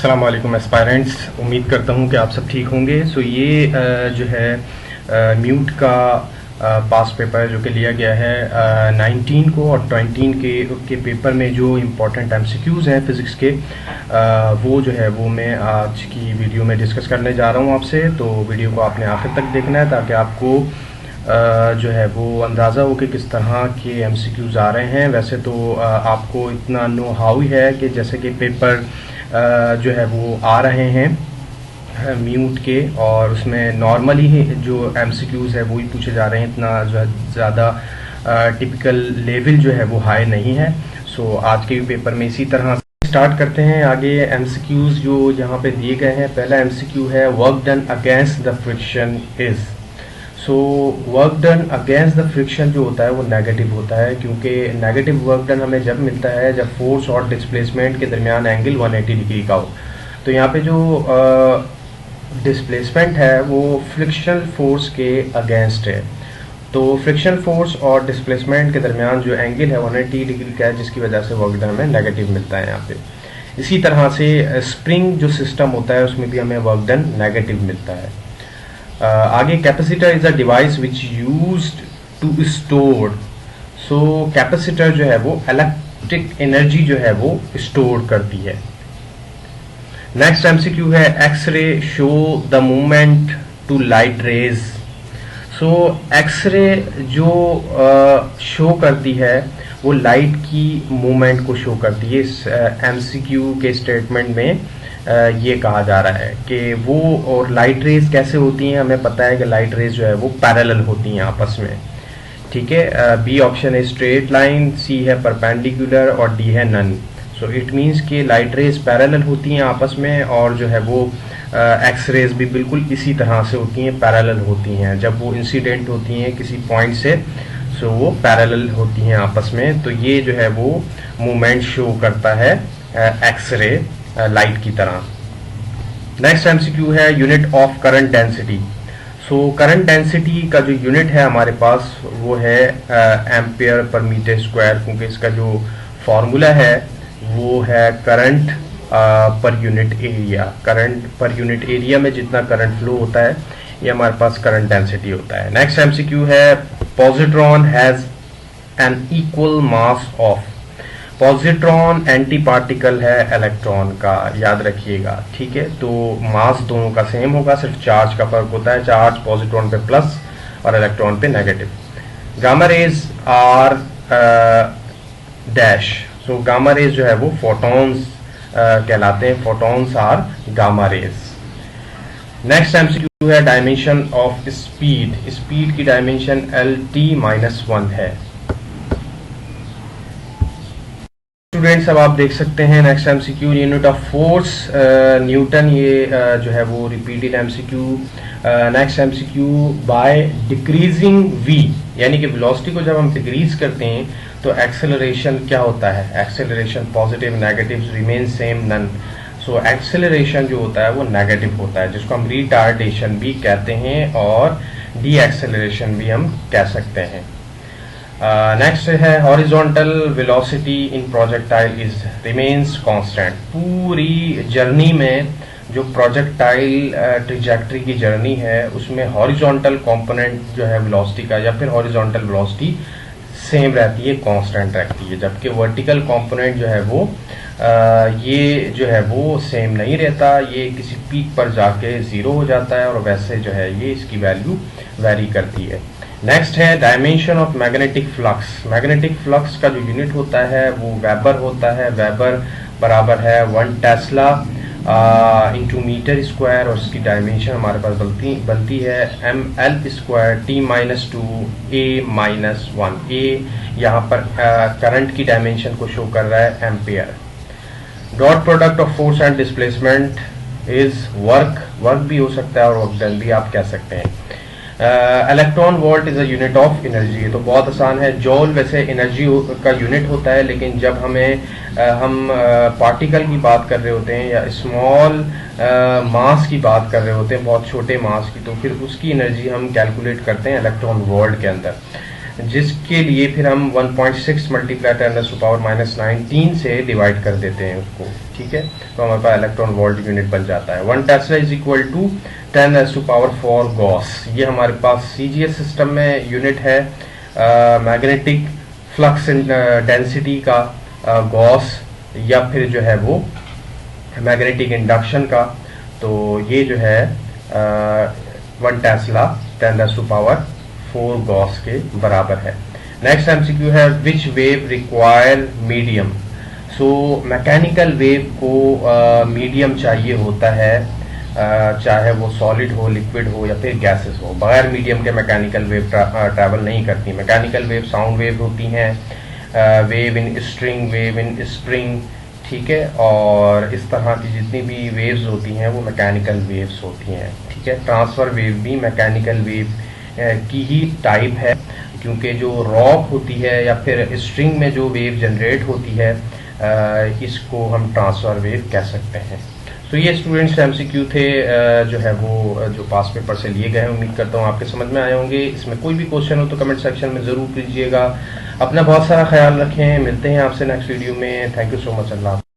अस्सलाम वालेकुम एस्पायरेंट्स। उम्मीद करता हूँ कि आप सब ठीक होंगे। ये जो है म्यूट का पास पेपर जो कि लिया गया है 19 को और 20 के पेपर में जो इम्पोर्टेंट एमसीक्यूज़ हैं फ़िज़िक्स के वो जो है वो मैं आज की वीडियो में डिस्कस करने जा रहा हूँ आपसे। तो वीडियो को आपने आखिर तक देखना है ताकि आपको जो है वो अंदाज़ा हो कि किस तरह के एमसीक्यूज़ आ रहे हैं। वैसे तो आपको इतना नो हाउ है कि जैसे कि पेपर जो है वो आ रहे हैं म्यूट के, और उसमें नॉर्मली ही जो एमसीक्यूज़ है वो ही पूछे जा रहे हैं। इतना जो है ज़्यादा टिपिकल लेवल जो है वो हाई नहीं है। आज के पेपर में इसी तरह स्टार्ट करते हैं। आगे एमसीक्यूज़ जो यहाँ पे दिए गए हैं, पहला एमसीक्यू है work done against the friction is. Work done against the friction जो होता है वो नेगेटिव होता है, क्योंकि नेगेटिव वर्क डन हमें जब मिलता है जब फोर्स और डिस्प्लेसमेंट के दरमियान एंगल 180 डिग्री का हो। तो यहाँ पे जो डिस्प्लेसमेंट है वो फ्रिक्शनल फोर्स के अगेंस्ट है। तो फ्रिक्शनल फोर्स और डिस्प्लेसमेंट के दरमियान जो एंगल है 180 डिग्री का है, जिसकी वजह से वर्क डन हमें नेगेटिव मिलता है यहाँ पे। इसी तरह से स्प्रिंग जो सिस्टम होता है उसमें भी हमें वर्क डन नेगेटिव मिलता है। आगे capacitor is a device which used to store. Capacitor जो है वो इलेक्ट्रिक एनर्जी जो है वो स्टोर करती है। नेक्स्ट एमसीक्यू है X ray show the movement to light rays. X ray जो शो करती है वो लाइट की मूवमेंट को शो करती है। इस एमसीक्यू के स्टेटमेंट में ये कहा जा रहा है कि वो और लाइट रेज कैसे होती हैं। हमें पता है कि लाइट रेज जो है वो पैरेलल होती हैं आपस में, ठीक है। बी ऑप्शन है स्ट्रेट लाइन, सी है परपेंडिकुलर और डी है नन। इट मीन्स कि लाइट रेज पैरेलल होती हैं आपस में, और जो है वो एक्स रेज भी बिल्कुल इसी तरह से होती हैं, पैरेलल होती हैं। जब वो इंसिडेंट होती हैं किसी पॉइंट से वो पैरेलल होती हैं आपस में। तो ये जो है वो मूवमेंट शो करता है एक्स रे लाइट की तरह। नेक्स्ट एमसीक्यू है unit of current density. Current density का जो यूनिट है हमारे पास वो है एम्पियर पर मीटर स्क्वायर, क्योंकि इसका जो फॉर्मूला है वो है current per unit area. Current per unit area में जितना करंट फ्लो होता है ये हमारे पास करंट डेंसिटी होता है। नेक्स्ट एमसीक्यू है positron has an equal mass of. Positron anti particle है इलेक्ट्रॉन का, याद रखिएगा, ठीक है। तो मास दोनों का सेम होगा, सिर्फ चार्ज का फर्क होता है। चार्ज पॉजिट्रॉन पे प्लस और इलेक्ट्रॉन पे negative. Gamma rays are dash. Gamma rays जो है वो फोटॉन्स कहलाते हैं। Photons are gamma rays. Next MCQ है डायमेंशन ऑफ स्पीड। स्पीड की डायमेंशन LT-1 है। स्टूडेंट्स अब आप देख सकते हैं next MCQ unit of force newton. ये जो है वो repeated MCQ. Next MCQ by decreasing v, यानी कि वेलोसिटी को जब हम डिक्रीज करते हैं तो एक्सेलरेशन क्या होता है। Acceleration positive negative remain same none. Acceleration जो होता है वो नेगेटिव होता है, जिसको हम रिटार्डेशन भी कहते हैं और डी एक्सेलरेशन भी हम कह सकते हैं। नेक्स्ट है horizontal velocity in projectile is remains constant. पूरी जर्नी में जो प्रोजेक्टाइल ट्रिजेक्टरी की जर्नी है उसमें हॉरिजॉन्टल कंपोनेंट जो है वेलोसिटी का या फिर हॉरिजॉन्टल वेलोसिटी सेम रहती है, कांस्टेंट रहती है। जबकि वर्टिकल कंपोनेंट जो है वो ये जो है वो सेम नहीं रहता, ये किसी पीक पर जाके ज़ीरो हो जाता है, और वैसे जो है ये इसकी वैल्यू वेरी करती है। नेक्स्ट है dimension of magnetic flux. Magnetic flux का जो यूनिट होता है वो वेबर होता है। वेबर बराबर है 1 टेस्ला इंटू मीटर स्क्वायर, और इसकी डायमेंशन हमारे पास बनती है ml² T-2 A-1। A यहाँ पर करंट की डायमेंशन को शो कर रहा है ampere. Dot product of force and displacement is work. Work भी हो सकता है और वर्क डन भी आप कह सकते हैं। Electron volt is a unit of energy. तो बहुत आसान है। जॉल वैसे एनर्जी का यूनिट होता है, लेकिन जब हम पार्टिकल की बात कर रहे होते हैं या स्मॉल मास की बात कर रहे होते हैं, बहुत छोटे मास की, तो फिर उसकी एनर्जी हम कैलकुलेट करते हैं इलेक्ट्रॉन वोल्ट के अंदर। जिसके लिए फिर हम 1.6 मल्टीप्लाई 10⁻⁻19 से डिवाइड कर देते हैं उसको, ठीक है। तो हमारे पास इलेक्ट्रॉन वोल्ट यूनिट बन जाता है। 1 tesla is equal to 10⁻⁴ gauss. ये हमारे पास सीजीएस सिस्टम में यूनिट है मैग्नेटिक फ्लक्स डेंसिटी का, गॉस या फिर जो है वो मैग्नेटिक इंडक्शन का। तो ये जो है 1 टेस्ला 10⁻⁴ गॉस के बराबर है। नेक्स्ट एमसीक्यू है which wave require medium. So mechanical wave को मीडियम चाहिए होता है, चाहे वो सॉलिड हो, लिक्विड हो या फिर गैसेस हो। बगैर मीडियम के मैकेनिकल वेव ट्रैवल नहीं करती। मैकेनिकल वेव साउंड वेव होती हैं, wave in string, wave in spring, ठीक है। और इस तरह की जितनी भी वेव्स होती हैं वो मैकेनिकल वेव्स होती हैं, ठीक है। ट्रांसफर वेव भी मैकेनिकल वेव की ही टाइप है, क्योंकि जो रॉक होती है या फिर स्ट्रिंग में जो वेव जनरेट होती है इसको हम ट्रांसफर वेव कह सकते हैं। तो ये स्टूडेंट्स एमसीक्यू थे जो है वो जो पास पेपर से लिए गए हैं। उम्मीद करता हूँ आपके समझ में आए होंगे। इसमें कोई भी क्वेश्चन हो तो कमेंट सेक्शन में ज़रूर कीजिएगा। अपना बहुत सारा ख्याल रखें। मिलते हैं आपसे नेक्स्ट वीडियो में। Thank you so much. Allah.